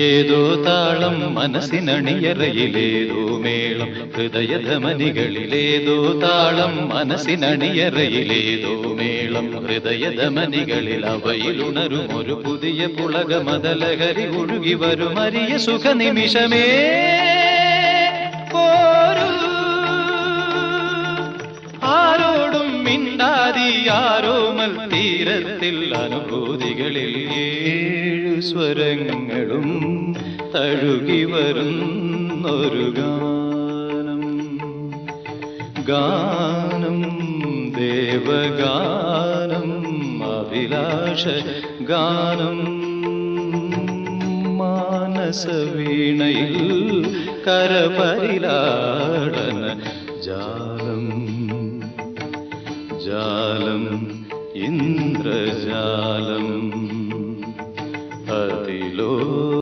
ഏതോ താളം മനസ്സിനണിയറയിലേതോ മേളം ഹൃദയധമനികളിലേതോ താളം മനസ്സിനണിയറയിലേതോ മേളം ഹൃദയധമനികളിൽ അവയിലുണരും ഒരു പുതിയ പുളക മദലഹരി ഒഴുകി വരും അരിയ സുഖനിമിഷമേ പോരൂ ആരോടും മിണ്ടാതി ആരോമൽ തീരത്തിൽ അനുഭൂതികളിൽ ഏഴു സ്വരങ്ങളും തഴുകി വരുന്നൊരു ഗാനം ഗാനം ദേവഗാനം അഭിലാഷ ഗാനം മാനസവീണയിൽ കരപരിലാടന ജാലം ജാലം ഇന്ദ്രജാലം അതിലോ